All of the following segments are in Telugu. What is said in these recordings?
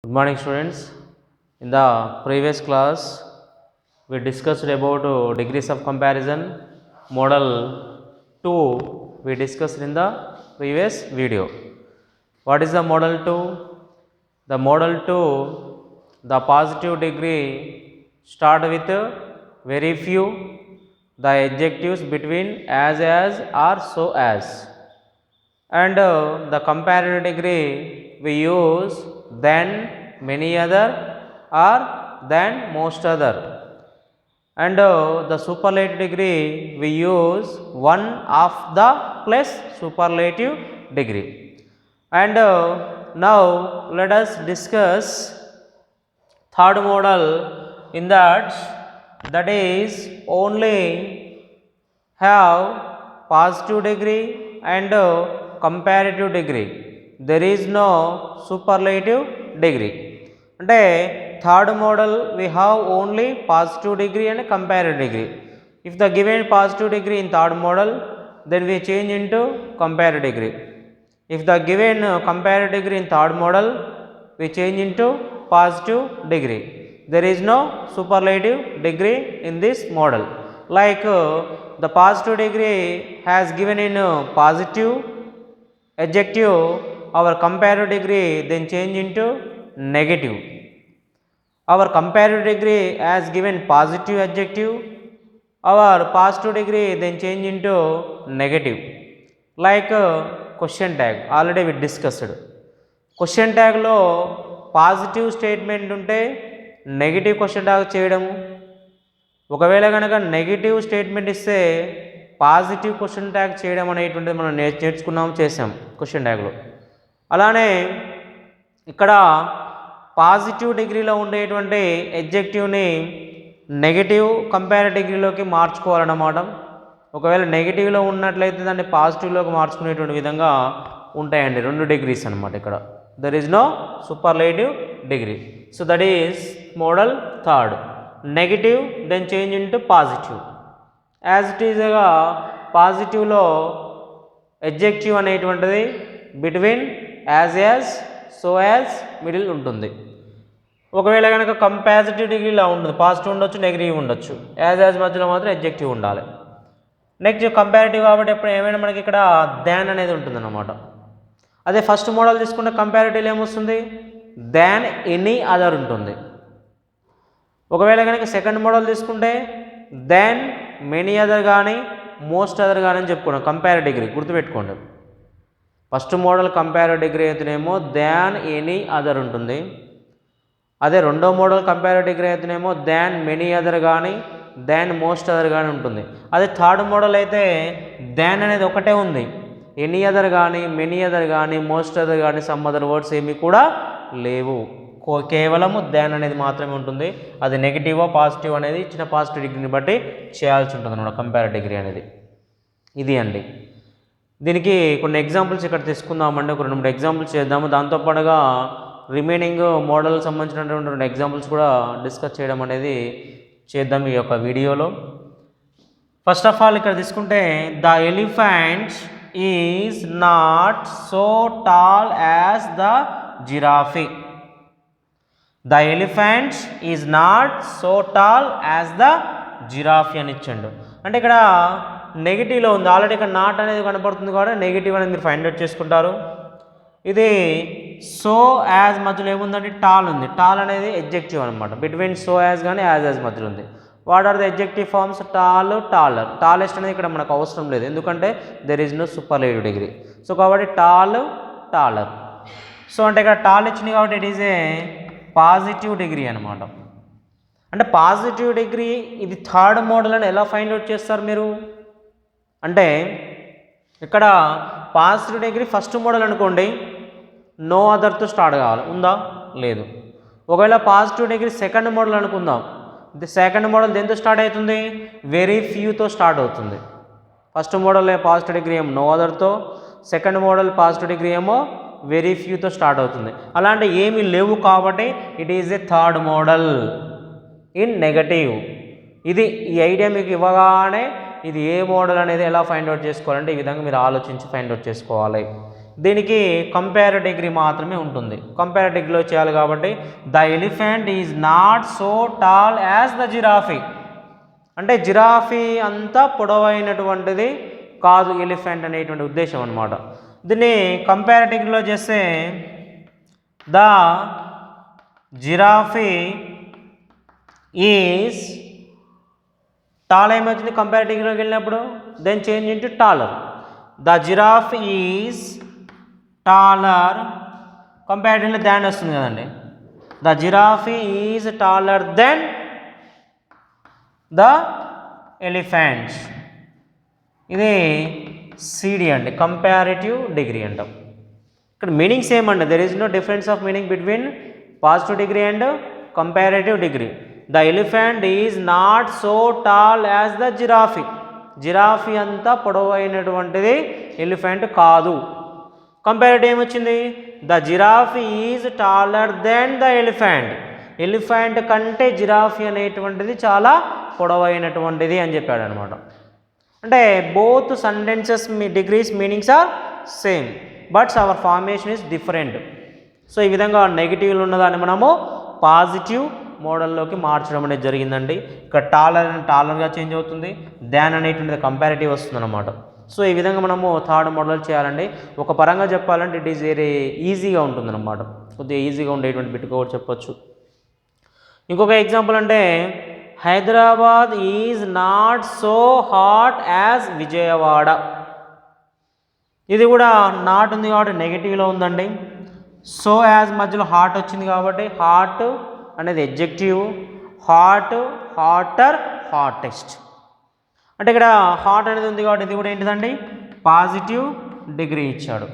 Good morning, students. In the previous class, we discussed about degrees of comparison. Model 2 we discussed in the previous video. What is the model 2? The model 2, the positive degree start with very few, the adjectives between as or so as. And the comparative degree we use than, many other, or than, most other. And the superlative degree we use one of the plus superlative degree. And now let us discuss third model. In that is only have positive degree and comparative degree. There is no superlative degree. అంటే third model we have only positive degree and comparative degree. If the given positive degree in third model, then we change into comparative degree. If the given comparative degree in third model, we change into positive degree. There is no superlative degree in this model. Like the positive degree has given in positive adjective, our comparative degree then change into negative. Our comparative degree has given positive adjective, our positive degree then change into negative. Like question tag, already we discussed. Question tag lo positive statement unte negative question tag cheyadamu, ఒకవేళ కనుక నెగిటివ్ స్టేట్మెంట్ ఇస్తే పాజిటివ్ క్వశ్చన్ ట్యాగ్ చేయడం అనేటువంటిది మనం నేర్చుకున్నాం, చేసాం క్వశ్చన్ ట్యాగ్లో. అలానే ఇక్కడ పాజిటివ్ డిగ్రీలో ఉండేటువంటి ఎడ్జెక్టివ్ని నెగిటివ్ కంపారిటివ్ డిగ్రీలోకి మార్చుకోవాలన్నమాట. ఒకవేళ నెగిటివ్లో ఉన్నట్లయితే దాన్ని పాజిటివ్లోకి మార్చుకునేటువంటి విధంగా ఉంటాయండి. 2 డిగ్రీస్ అనమాట ఇక్కడ. There is no superlative degree. So that is model third. Negative then change into positive. As it ఈజ్గా పాజిటివ్లో ఎడ్జెక్టివ్ అనేటువంటిది between as so as middle ఉంటుంది. ఒకవేళ కనుక కంపారిటివ్ డిగ్రీలా ఉంటుంది, పాజిటివ్ ఉండొచ్చు, నెగిటివ్ ఉండొచ్చు. యాజ్ మధ్యలో మాత్రం ఎడ్జెక్టివ్ ఉండాలి. నెక్స్ట్ కంపారిటివ్ కాబట్టి ఎప్పుడు ఏమైనా మనకి ఇక్కడ దాన్ అనేది ఉంటుంది అన్నమాట. అదే ఫస్ట్ మోడల్ తీసుకుంటే కంపారిటివ్లో ఏమొస్తుంది, దాన్ ఎనీ అదర్ ఉంటుంది. ఒకవేళ కనుక సెకండ్ మోడల్ తీసుకుంటే దెన్ మెనీ అదర్ కానీ మోస్ట్ అదర్ కానీ అని చెప్పుకున్నాం. కంపారిటివ్ డిగ్రీ గుర్తుపెట్టుకోండి. ఫస్ట్ మోడల్ కంపారిటివ్ డిగ్రీ అయితేనేమో దాన్ ఎనీ అదర్ ఉంటుంది. అదే రెండో మోడల్ కంపారిటివ్ డిగ్రీ అయితేనేమో దాన్ మెనీ అదర్ కానీ దాన్ మోస్ట్ అదర్ కానీ ఉంటుంది. అదే థర్డ్ మోడల్ అయితే దాన్ అనేది ఒకటే ఉంది, ఎనీ అదర్ కానీ మెనీ అదర్ కానీ మోస్ట్ అదర్ కానీ సమ్ అదర్ వర్డ్స్ ఏమీ కూడా లేవు. కేవలము దాన్ అనేది మాత్రమే ఉంటుంది. అది నెగిటివ్ పాజిటివ్ అనేది ఇచ్చిన పాజిటివ్ డిగ్రీని బట్టి చేయాల్సి ఉంటుంది అన్నమాట కంపారిటివ్ డిగ్రీ అనేది. ఇది అండి. దీనికి కొన్ని ఎగ్జాంపుల్స్ ఇక్కడ తీసుకుందామండి. ఒక 2-3 ఎగ్జాంపుల్స్ చేద్దాము. దాంతోపాటుగా రిమైనింగ్ మోడల్ సంబంధించినటువంటి 2 ఎగ్జాంపుల్స్ కూడా డిస్కస్ చేయడం అనేది చేద్దాం ఈ యొక్క వీడియోలో. ఫస్ట్ ఆఫ్ ఆల్ ఇక్కడ తీసుకుంటే the elephant is not so tall as the giraffe. The elephant is not so tall as the giraffe అని ఇచ్చాడు. అంటే ఇక్కడ నెగిటివ్లో ఉంది, ఆల్రెడీ ఇక్కడ నాట్ అనేది కనపడుతుంది కాబట్టి నెగిటివ్ అనేది మీరు ఫైండ్ అవుట్ చేసుకుంటారు. ఇది సో యాజ్ మధ్యలో ఏముందంటే టాల్ ఉంది. టాల్ అనేది ఎడ్జెక్టివ్ అనమాట. బిట్వీన్ సో యాజ్ కానీ యాజ్ మధ్యలో ఉంది. What are the adjective forms? Tall, taller. Tallest అనేది ఇక్కడ మనకు అవసరం లేదు, ఎందుకంటే there is no superlative degree. So కాబట్టి టాల్, టాలర్. సో అంటే ఇక్కడ టాల్ ఇచ్చింది కాబట్టి it is a positive degree అనమాట. అంటే పాజిటివ్ డిగ్రీ ఇది థర్డ్ మోడల్ అని ఎలా ఫైండ్ అవుట్ చేస్తారు మీరు అంటే, ఇక్కడ పాజిటివ్ డిగ్రీ ఫస్ట్ మోడల్ అనుకోండి, నో అదర్తో స్టార్ట్ కావాలి, ఉందా? లేదు. ఒకవేళ పాజిటివ్ డిగ్రీ సెకండ్ మోడల్ అనుకుందాం, సెకండ్ మోడల్ దేంతో స్టార్ట్ అవుతుంది? వెరీ ఫ్యూతో స్టార్ట్ అవుతుంది. ఫస్ట్ మోడల్ పాజిటివ్ డిగ్రీ ఏమో నో అదర్తో, సెకండ్ మోడల్ పాజిటివ్ డిగ్రీ ఏమో వెరీ ఫ్యూతో స్టార్ట్ అవుతుంది. అలాంటి ఏమీ లేవు కాబట్టి it is a third model in negative. ఇది ఈ ఐడియా మీకు ఇవ్వగానే ఇది ఏ మోడల్ అనేది ఎలా ఫైండ్ అవుట్ చేసుకోవాలంటే ఈ విధంగా మీరు ఆలోచించి ఫైండ్ అవుట్ చేసుకోవాలి. దీనికి కంపేర్ డిగ్రీ మాత్రమే ఉంటుంది. కంపేర్ డిగ్రీలో చేయాలి కాబట్టి the elephant is not so tall as the giraffe. అంటే జిరాఫీ అంతా పొడవైనటువంటిది కాదు ఎలిఫెంట్ అనేటువంటి ఉద్దేశం అనమాట. దీన్ని కంపేర్ డిగ్రీలో చేస్తే ద జిరాఫీ ఈజ్ టాల్ ఏమవుతుంది కంపేర్ డిగ్రీలోకి వెళ్ళినప్పుడు, then change into taller. The giraffe is taller, comparatively than వస్తుంది కదండి. The giraffe is taller then the elephant. ఇది సిడి అండి, కంపారిటివ్ డిగ్రీ అంటాం. ఇక్కడ మీనింగ్స్ ఏమండి, there is no difference of meaning between positive degree and comparative degree. The elephant is not so tall as the giraffe. Giraffe అంతా పొడవైనటువంటిది ఎలిఫెంట్ కాదు. కంపారిటివ్ ఏమొచ్చింది, the giraffe is taller then the elephant. Elephant కంటే జిరాఫీ అనేటువంటిది చాలా పొడవైనటువంటిది అని చెప్పాడు అనమాట. అంటే both sentences degrees meanings are same but our formation is different. So ఈ విధంగా నెగిటివ్లు ఉన్నదాన్ని మనము పాజిటివ్ మోడల్లోకి మార్చడం అనేది జరిగిందండి. ఇక్కడ టాలర్గా చేంజ్ అవుతుంది, దాన్ అనేటువంటిది కంపారిటివ్ వస్తుంది అనమాట. సో ఈ విధంగా మనము థర్డ్ మోడల్ చేయాలండి. ఒక పరంగా చెప్పాలంటే ఇట్ ఈజ్ వెరీ ఈజీగా ఉంటుందన్నమాట, కొద్దిగా ఈజీగా ఉండేటువంటి బిట్ కూడా చెప్పొచ్చు. ఇంకొక ఎగ్జాంపుల్ అంటే Hyderabad is not so hot as Vijayawada. ఇది కూడా నాట్ ఉంది కాబట్టి నెగిటివ్లో ఉందండి. సో యాజ్ మధ్యలో హాట్ వచ్చింది కాబట్టి హాట్ అనేది ఎడ్జెక్టివ్, హాట్, హాటర్, హాటెస్ట్. అంటే ఇక్కడ హాట్ అనేది ఉంది కాబట్టి ఇది కూడా ఏంటిదండి పాజిటివ్ డిగ్రీ ఇచ్చాడు.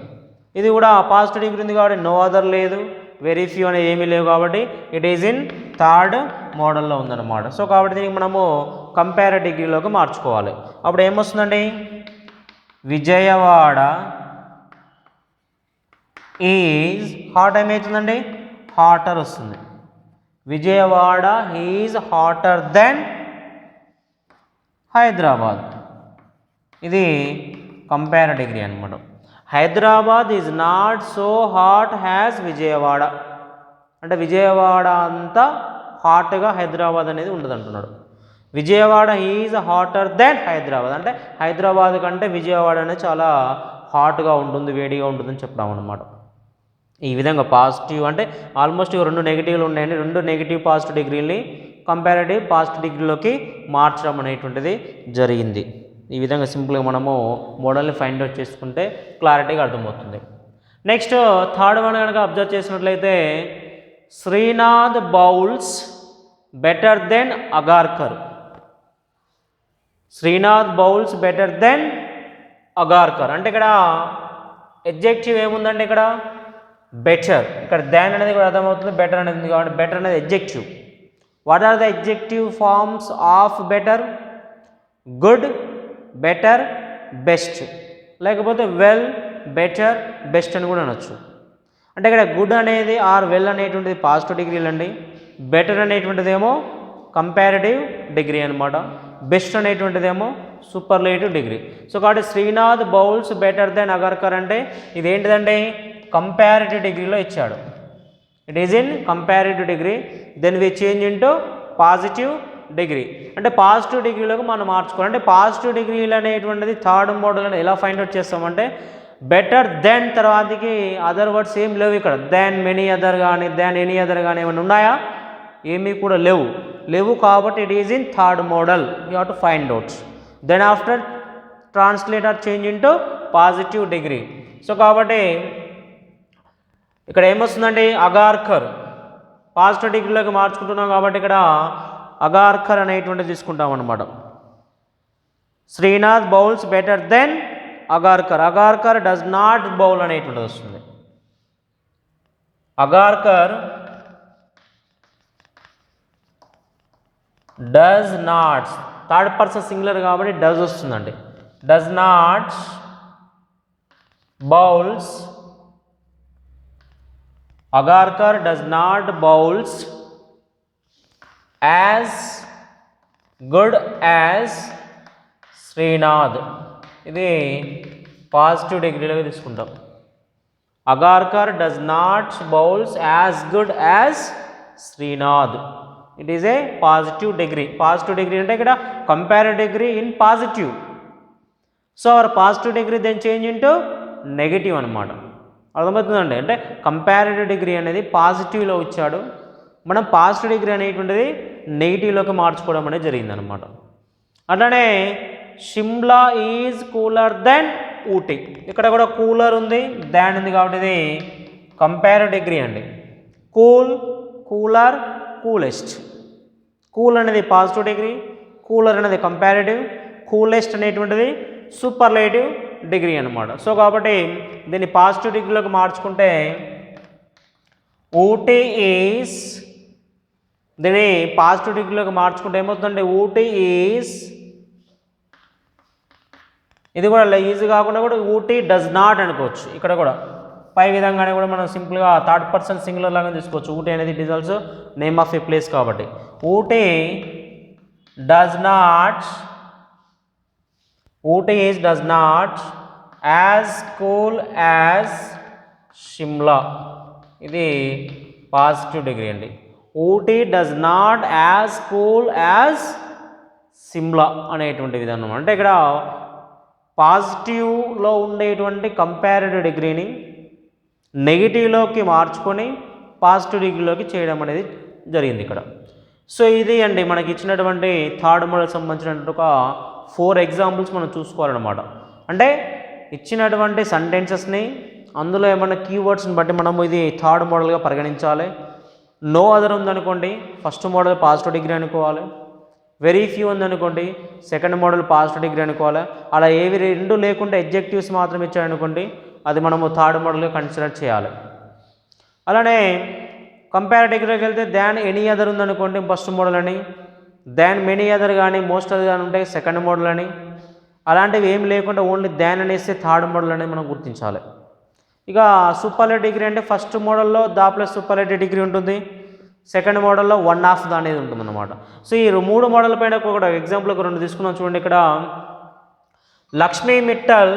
ఇది కూడా పాజిటివ్ డిగ్రీ ఉంది కాబట్టి నో అదర్ లేదు, వెరీ ఫ్యూ అనేది ఏమీ లేవు కాబట్టి ఇట్ ఈజ్ ఇన్ థర్డ్ మోడల్లో ఉందన్నమాట. సో కాబట్టి దీనికి మనము కంపేర్ డిగ్రీలోకి మార్చుకోవాలి. అప్పుడు ఏమొస్తుందండి, విజయవాడ ఈజ్ హాట్ ఏమవుతుందండి హాటర్ వస్తుంది. Vijayawada is hotter than Hyderabad. ఇది కంపేర్ డిగ్రీ అనమాట. Hyderabad is not so hot has Vijayawada. అంటే విజయవాడ అంతా హాట్గా హైదరాబాద్ అనేది ఉండదు అంటున్నాడు. Vijayawada is hotter than Hyderabad. అంటే హైదరాబాద్ కంటే విజయవాడ అనేది చాలా హాట్గా ఉంటుంది, వేడిగా ఉంటుందని చెప్పడం అనమాట. ఈ విధంగా పాజిటివ్ అంటే ఆల్మోస్ట్ రెండు నెగిటివ్లు ఉన్నాయండి. రెండు నెగిటివ్ పాజిటివ్ డిగ్రీని కంపారిటివ్ పాజిటివ్ డిగ్రీలోకి మార్చడం అనేటువంటిది జరిగింది. ఈ విధంగా సింపుల్గా మనము మోడల్ని ఫైండ్ అవుట్ చేసుకుంటే క్లారిటీగా అర్థమవుతుంది. నెక్స్ట్ థర్డ్ వన్ కనుక అబ్జర్వ్ చేసినట్లయితే Srinath bowls better than Agarkar. Srinath bowls better than Agarkar అంటే ఇక్కడ ఎడ్జెక్టివ్ ఏముందంటే ఇక్కడ బెటర్. ఇక్కడ దాన్ అనేది కూడా అర్థమవుతుంది, బెటర్ అనేది ఉంది కాబట్టి బెటర్ అనేది adjective. What are the adjective forms of better? Good, better, best, లేకపోతే వెల్, బెటర్, బెస్ట్ అని కూడా అనొచ్చు. అంటే ఇక్కడ గుడ్ అనేది ఆర్ వెల్ అనేటువంటిది పాజిటివ్ డిగ్రీలు అండి, బెటర్ అనేటువంటిదేమో కంపారిటివ్ డిగ్రీ అనమాట, బెస్ట్ అనేటువంటిదేమో సూపర్లేటివ్ డిగ్రీ. సో కాబట్టి Srinath bowls better than Agarkar అంటే ఇదేంటిదండి కంపారిటివ్ డిగ్రీలో ఇచ్చాడు. It is in comparative degree, then we change into positive degree. అంటే పాజిటివ్ డిగ్రీలోకి మనం మార్చుకోవాలి. అంటే పాజిటివ్ డిగ్రీలు అనేటువంటిది థర్డ్ మోడల్ అని ఎలా ఫైండ్ అవుట్ చేస్తామంటే బెటర్ దెన్ తర్వాతకి అదర్ వర్డ్స్ ఏం లేవు ఇక్కడ. దెన్ మెనీ అదర్ కానీ దెన్ ఎనీ అదర్ కానీ ఏమైనా ఉన్నాయా? ఏమీ కూడా లేవు కాబట్టి it is in third model. You have to find out. Then after translate or change into positive degree. So కాబట్టి ఇక్కడ ఏమొస్తుందండి అగార్కర్ పాజిటివ్ డిగ్రీలోకి మార్చుకుంటున్నాం కాబట్టి ఇక్కడ అగార్కర్ అనేటువంటిది తీసుకుంటాం అన్నమాట. Srinath bowls better than Agarkar. Agarkar does not bowl అనేటువంటిది వస్తుంది. Agarkar does not, third person singular కాబట్టి డస్ వస్తుందండి. Does not bowls, Agarkar does not bowls as good as Srinath. ఇది పాజిటివ్ డిగ్రీలోకి తీసుకుంటాం. Agarkar does not bowls as good as Srinath. It is a positive degree. Positive degree అంటే ఇక్కడ comparative degree in positive. So our positive degree then change into negative అనమాట. అర్థమవుతుందండి. అంటే కంపారిటివ్ డిగ్రీ అనేది పాజిటివ్లో వచ్చాడు, మనం పాజిటివ్ డిగ్రీ అనేటువంటిది నెగిటివ్లోకి మార్చుకోవడం అనేది జరిగిందనమాట. అట్లానే Shimla is cooler than Ooty. ఇక్కడ కూడా కూలర్ ఉంది, దాన్ ఉంది కాబట్టి ఇది కంపారిటివ్ డిగ్రీ అండి. Cool, cooler, coolest. కూల్ అనేది పాజిటివ్ డిగ్రీ, కూలర్ అనేది కంపారిటివ్, కూలెస్ట్ అనేటువంటిది సూపర్లేటివ్ డిగ్రీ అనమాట. సో కాబట్టి దీన్ని పాజిటివ్ డిగ్రీలోకి మార్చుకుంటే ఊటీ ఈజ్, దీన్ని పాజిటివ్ డిగ్రీలోకి మార్చుకుంటే ఏమవుతుందంటే ఊటీ ఈజ్, ఇది కూడా ఈజీ కాకుండా కూడా ఊటీ డస్ నాట్ అనుకోవచ్చు. ఇక్కడ కూడా పై విధంగానే కూడా మనం సింపుల్గా థర్డ్ పర్సన్ సింగులర్ లాగా తీసుకోవచ్చు. ఊటీ అనేది it is also name of a place కాబట్టి Ooty does not, Ooty is does not as cool as Shimla. ఇది పాజిటివ్ డిగ్రీ అండి. Ooty does not as cool as Simla అనేటువంటి విధానం. అంటే ఇక్కడ పాజిటివ్లో ఉండేటువంటి కంపారిటివ్ డిగ్రీని నెగిటివ్లోకి మార్చుకొని పాజిటివ్ డిగ్రీలోకి చేయడం అనేది జరిగింది ఇక్కడ. సో ఇది అండి మనకి ఇచ్చినటువంటి థర్డ్ మోడల్ సంబంధించినటువంటి ఒక 4 ఎగ్జాంపుల్స్ మనం చూసుకోవాలన్నమాట. అంటే ఇచ్చినటువంటి సెంటెన్సెస్ని అందులో ఏమన్నా కీవర్డ్స్ని బట్టి మనం ఇది థర్డ్ మోడల్గా పరిగణించాలి. నో అదర్ ఉందనుకోండి ఫస్ట్ మోడల్ పాజిటివ్ డిగ్రీ అనుకోవాలి. వెరీ ఫ్యూ ఉందనుకోండి సెకండ్ మోడల్ పాజిటివ్ డిగ్రీ అనుకోవాలి. అలా ఏవి రెండు లేకుండా ఎడ్జెక్టివ్స్ మాత్రం ఇచ్చారనుకోండి అది మనము థర్డ్ మోడల్గా కన్సిడర్ చేయాలి. అలానే కంపారిటివ్ డిగ్రీలోకి వెళ్తే దాన్ ఎనీ అదర్ ఉందనుకోండి ఫస్ట్ మోడల్ అని, దాన్ మెనీ అదర్ కానీ మోస్ట్ అదర్ కానీ ఉంటే సెకండ్ మోడల్ అని, అలాంటివి ఏం లేకుండా ఓన్లీ దాన్ అనేసి థర్డ్ మోడల్ అనేది మనం గుర్తించాలి. ఇక సూపర్లేటివ్ డిగ్రీ అంటే ఫస్ట్ మోడల్లో దా ప్లస్ సూపర్లేటివ్ డిగ్రీ ఉంటుంది, సెకండ్ మోడల్లో వన్ ఆఫ్ ద అనేది ఉంటుందన్నమాట. సో ఈ 3 మోడల్ పైన ఒక ఎగ్జాంపుల్ ఒక 2 తీసుకున్నాం చూడండి. ఇక్కడ Lakshmi Mittal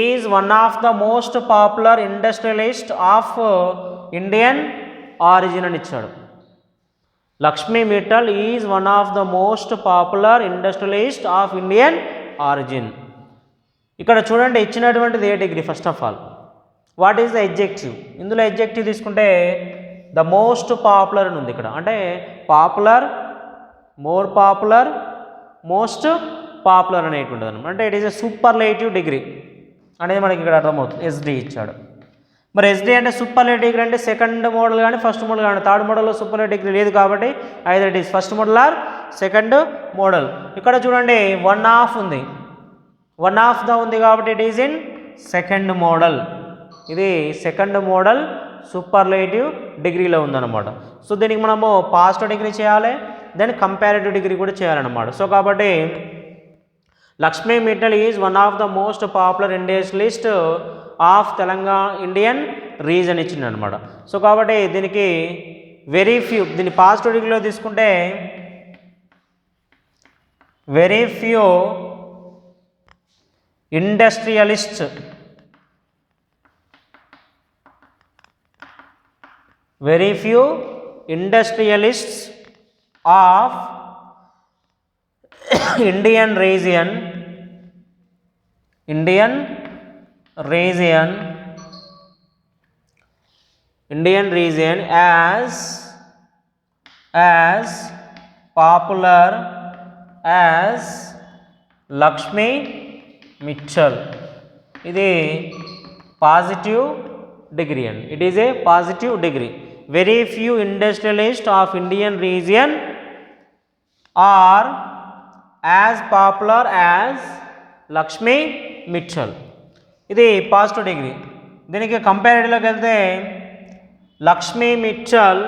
is one of the most popular industrialist of Indian origin అని ఇచ్చాడు. Lakshmi Mittal is one of the most popular industrialist of Indian origin. ఇక్కడ చూడండి ఇచ్చినటువంటిది ఏ degree first of all, what is the adjective. ఇందులో ఎడ్జెక్టివ్ తీసుకుంటే ద మోస్ట్ పాపులర్ అని ఉంది ఇక్కడ. అంటే popular, more popular, most popular అనేటువంటిది అనమాట. అంటే it is a superlative degree అనేది మనకి ఇక్కడ అర్థమవుతుంది. ఎస్డి ఇచ్చాడు. మరి ఎస్డి అంటే సూపర్లేటివ్ డిగ్రీ అంటే సెకండ్ మోడల్ కానీ ఫస్ట్ మోడల్ కానీ, థర్డ్ మోడల్లో సూపర్లేటివ్ డిగ్రీ లేదు కాబట్టి either it is first model or second model. ఇక్కడ చూడండి వన్ ఆఫ్ ఉంది, వన్ ఆఫ్ ద ఉంది కాబట్టి it is in second model. ఇది సెకండ్ మోడల్ సూపర్లేటివ్ డిగ్రీలో ఉందన్నమాట. సో దీనికి మనము పాజిటివ్ డిగ్రీ చేయాలి, దెన్ కంపారిటివ్ డిగ్రీ కూడా చేయాలన్నమాట. సో కాబట్టి Lakshmi Mittal is one of the most popular industrialist of Telangana Indian reason ఇచ్చింది అనమాట. సో కాబట్టి దీనికి వెరీ ఫ్యూ, దీన్ని పాజిటివ్ డిగ్రీలో తీసుకుంటే very few industrialist, very few industrialists of Indian region as popular as Lakshmi Mittal. ఇది పాజిటివ్ డిగ్రీ అండి. It is a positive degree. Very few industrialist of Indian region are as popular as Lakshmi Mittal. ఇది పాజిటివ్ డిగ్రీ. దీనికి కంపారిటివ్లోకి వెళ్తే Lakshmi Mittal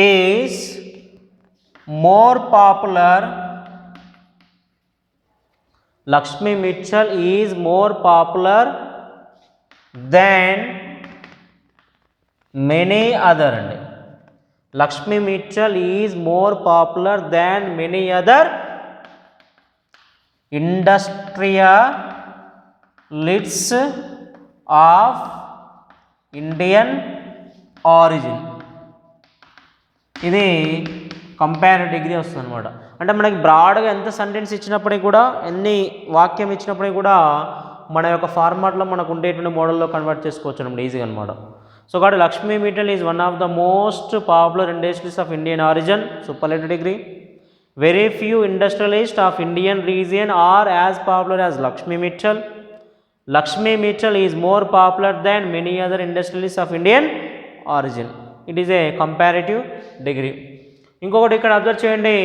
is more popular, Lakshmi Mittal is more popular than many other. Lakshmi Mitchell is more popular than many other industrialists of Indian origin. ఇది కంపేర్ డిగ్రీ వస్తుంది అనమాట. అంటే మనకి బ్రాడ్గా ఎంత సెంటెన్స్ ఇచ్చినప్పటికీ కూడా, ఎన్ని వాక్యం ఇచ్చినప్పటికీ కూడా మన యొక్క ఫార్మాట్లో మనకు ఉండేటువంటి మోడల్లో కన్వర్ట్ చేసుకోవచ్చు అనమాట ఈజీగా అనమాట. సో కాబట్టి Lakshmi Mittal is one of the most popular industries of Indian origin, superlative degree. Very few industrialist of Indian region are as popular as Lakshmi Mittal. Lakshmi Mittal is more popular than many other industrialist of Indian origin. It is a comparative degree. ఇంకొకటి ఇక్కడ అబ్జర్వ్ చేయండి,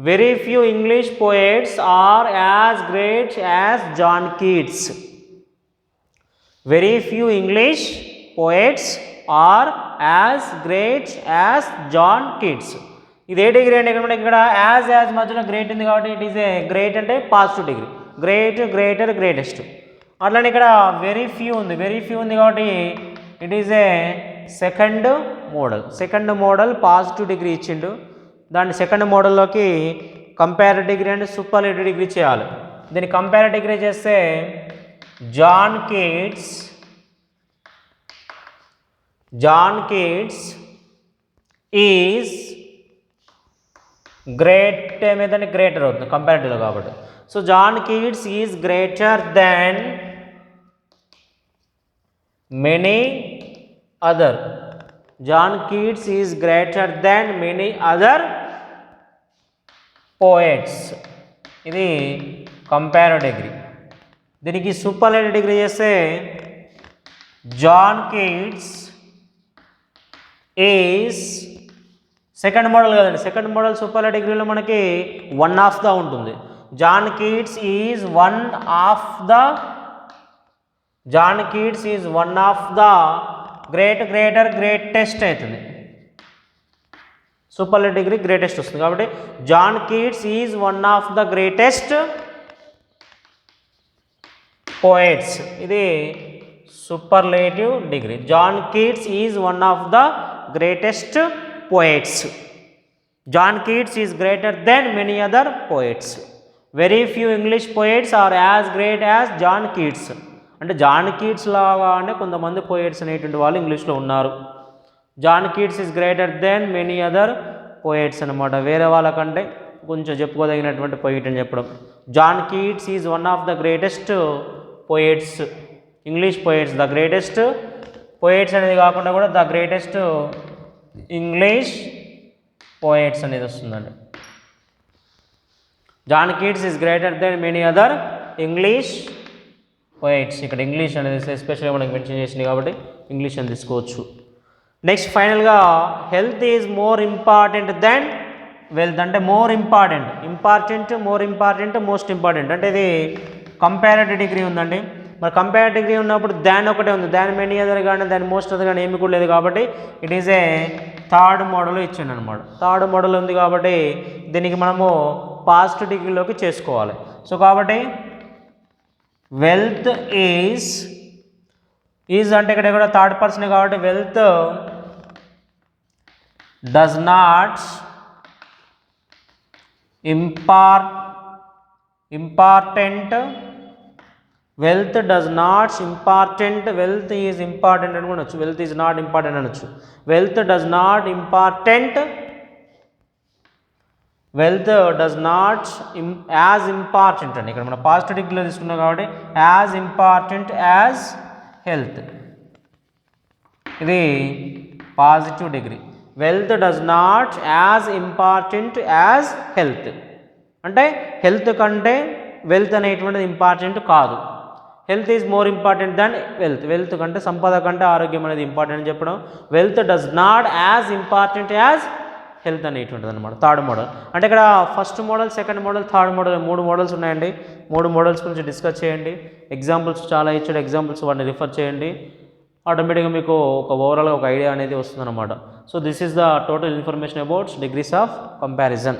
very few English poets are as great as John Keats. Very few English poets are as great as John Keats. ఇది ఏ డిగ్రీ అంటే ఇక్కడ యాజ్ మధ్యలో గ్రేట్ ఉంది కాబట్టి ఇట్ ఈస్ ఏ గ్రేట్ అంటే positive degree, great, greater, greatest. అట్లనే ఇక్కడ వెరీ ఫ్యూ ఉంది కాబట్టి it is a second model positive degree ఇచ్చిండు. దాన్ని సెకండ్ మోడల్లోకి కంపేర్ డిగ్రీ అంటే సూపర్లేటివ్ డిగ్రీ చేయాలి. దీన్ని కంపేర్ డిగ్రీ చేస్తే జాన్ కీట్స్ ఈజ్ గ్రేట్ ఏమైందంటే గ్రేటర్ అవుతుంది కంపారిటివ్లో కాబట్టి. So John Keats is greater than many other. John Keats is greater than many other poets. ఇది కంపేర్ డిగ్రీ. దీనికి సూపర్లేటివ్ డిగ్రీ చేస్తే John Keats is second model కదండి, సెకండ్ మోడల్ సూపర్లేటివ్ డిగ్రీలో మనకి వన్ ఆఫ్ ద ఉంటుంది. John Keats is one of the great, greater, greatest అవుతుంది. సూపర్లేటివ్ డిగ్రీ గ్రేటెస్ట్ వస్తుంది కాబట్టి John Keats is one of the greatest poets. ఇది superlative degree. John Keats is one of the greatest poets. John Keats is greater than many other poets. Very few English poets are as great as John Keats. అంటే జాన్ కీట్స్ లాగానే కొంతమంది పోయిట్స్ అనేటువంటి వాళ్ళు ఇంగ్లీష్లో ఉన్నారు. John Keats is greater than many other poets అనమాట. వేరే వాళ్ళకంటే కొంచెం చెప్పుకోదగినటువంటి పోయిట్ అని చెప్పడం. John Keats is one of the greatest poets, English poets. The greatest poets అనేది కాకుండా కూడా ద గ్రేటెస్ట్ ఇంగ్లీష్ పోయట్స్ అనేది వస్తుందండి. John Keats is greater than many other English poets. ఇక్కడ ఇంగ్లీష్ అనేది ఎస్పెషల్గా మనకి మెన్షన్ చేసింది కాబట్టి ఇంగ్లీష్ అని తీసుకోవచ్చు. నెక్స్ట్ ఫైనల్గా health is more important than wealth. అంటే మోర్ ఇంపార్టెంట్, మోస్ట్ ఇంపార్టెంట్. అంటే ఇది కంపారిటివ్ డిగ్రీ ఉందండి. మరి కంపేర్ డిగ్రీ ఉన్నప్పుడు దాన్ ఒకటే ఉంది, దాని మెనీ అదర్ కానీ దాని మోస్ట్ అదర్ కానీ ఏమి కూడా లేదు కాబట్టి it is a third model ఇచ్చిండు అనమాట. థర్డ్ మోడల్ ఉంది కాబట్టి దీనికి మనము పాజిటివ్ డిగ్రీలోకి చేసుకోవాలి. సో కాబట్టి వెల్త్ ఈజ్ అంటే ఇక్కడ కూడా థర్డ్ పర్సన్ కాబట్టి wealth does not important. Wealth does not important, wealth is important అని కూడా అనొచ్చు, వెల్త్ ఈజ్ నాట్ ఇంపార్టెంట్ అనొచ్చు. Wealth does not important, wealth does not as important అండి. ఇక్కడ మనం పాజిటివ్ డిగ్రీలో తీసుకున్నాం కాబట్టి యాజ్ ఇంపార్టెంట్ యాజ్ హెల్త్. ఇది positive degree. Wealth does not as important as health. అంటే హెల్త్ కంటే వెల్త్ అనేటువంటిది ఇంపార్టెంట్ కాదు. Health is more important than wealth కంటే, సంపద కంటే ఆరోగ్యం అనేది ఇంపార్టెంట్ అని చెప్పడం. Wealth does not as important as health అనేటువంటిది అనమాట థర్డ్ మోడల్. అంటే ఇక్కడ first model, second model, third model 3 models ఉన్నాయండి. 3 మోడల్స్ గురించి డిస్కస్ చేయండి. ఎగ్జాంపుల్స్ చాలా ఇచ్చాడు, ఎగ్జాంపుల్స్ వాటిని రిఫర్ చేయండి. ఆటోమేటిక్గా మీకు ఒక ఓవరాల్గా ఒక ఐడియా అనేది వస్తుంది అనమాట. So this is the total information about degrees of comparison.